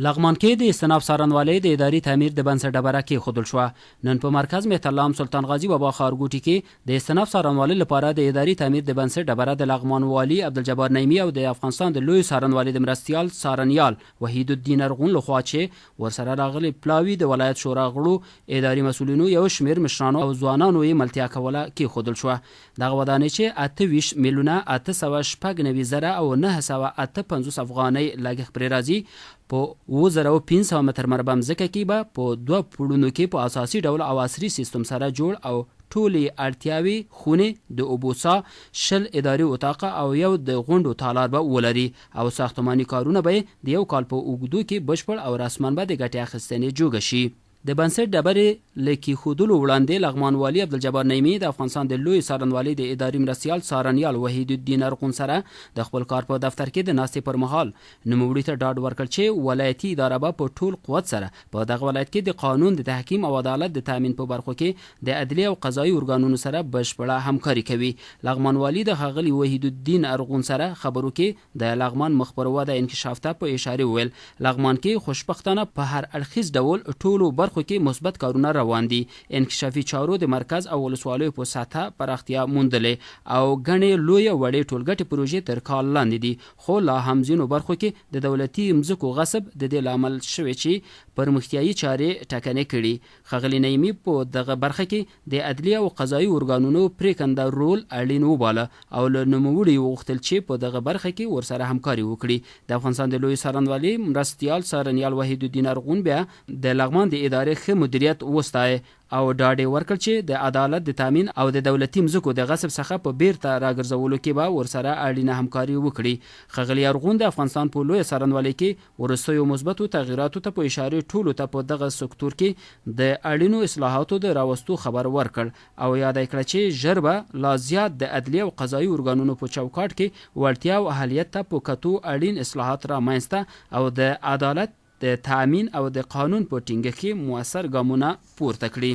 لغمان کې د استناف څارنوالۍ د اداري تعمیر د بنسټ ډبره کېښودل شوه. نن په مرکز مهترلام سلطان غازي بابا ښارګوټي کې د استناف څارنوالۍ لپاره د اداري تعمیر د بنسټ ډبره د لغمان والي عبدالجبار نعیمي او د افغانستان د لوی څارنوالۍ د مرستیال څارنیال وحید الدین ارغون لخوا چې ورسره راغلي پلاوي د ولایت شورا غړو، اداري مسؤلینو، یو شمېر مشرانو او ځوانانو یې ملتیا کوله کېښودل شوه. دغه ودانۍ چې 28 میلیونه 896 او 958 افغانۍ لګښت پرې راځي په 2500 متر مربع ځمکه کې به په 2 پوړونو کې په اساسي ډول او عصري سیستم سره جوړ او ټولې اړتیاوې خونې د اوبو څاه 10 اداري اتاقه او یو د غونډو تالار به ولري او ساختماني کارونه به د یو کال په اوږدو کې بشپړ او رسما به د ګټې اخیستنې جوګه شي. د بنسټ ډبرې له کېښودلو وړاندې لغمان والي عبدالجبار نعیمي د افغانستان د لوی څارنوالۍ د اداري مرستیال څارنیال وحید الدین ارغون سره د خپل کار په دفتر کې د ناستې پر مهال نوموړي ته ډاډ ورکړ چې ولایتي اداره به په ټول قوت سره په دغه ولایت کې د قانون د تحکیم او عدالت د تامین په برخو کې د عدلي او قضایي ارګانونو سره بشپړه همکاري کوي. لغمان والي د ښاغلي وحید الدین ارغون سره خبرو کې د لغمان مخ پر وده انکشاف ته په اشاره وویل. لغمان کې خوشبختانه په هر اړخیز ډول ټولو برخو کې مثبت کارونه روان دي. انکشافي چارو د مرکز او ولسوالیو په سطحه پراختیا موندلې او ګڼې لویې وړې ټولګټې پروژې تر کال لاندې دي، خو لا هم ځینو برخو کې د دولتي مځکو غصب د دې لامل شوی چې پرمختیایي چارې ټکنۍ کړي. ښاغلي نعیمي په دغه برخه کې د عدلي او قضایي ارګانونو پرېکنده رول اړین وباله او له نوموړي وغوښتل چې په دغه برخه کې ورسره همکاري وکړي. د افغانستان د لوی څارنوالۍ مرستیال څارنیال وحید الدین ارغون بیا د لغمان د ادارې ښه مدیریت وستایه او ډاډ یې ورکړ چې د عدالت د تامین او د دولتي مځکو د غصب څخه په بیرته راګرځولو کې به ورسره اړینه همکاري وکړي. ښاغلي ارغون د افغانستان په لوی څارنوالۍ کې وروستیو مثبتو تغییراتو ته په اشاره ټولو ته په دغه سکتور کې د اړینو اصلاحاتو د راوستو خبر ورکړ او یاد کړه چې ژر به لا زیات د عدلي او قضایي ارګانونو په چوکاټ کې وړتیا او اهلیت ته په کتو اړین اصلاحات رامنځته او د عدالت د تامین او د قانون په ټینګښت کې مؤثر ګامونه پورته کړي.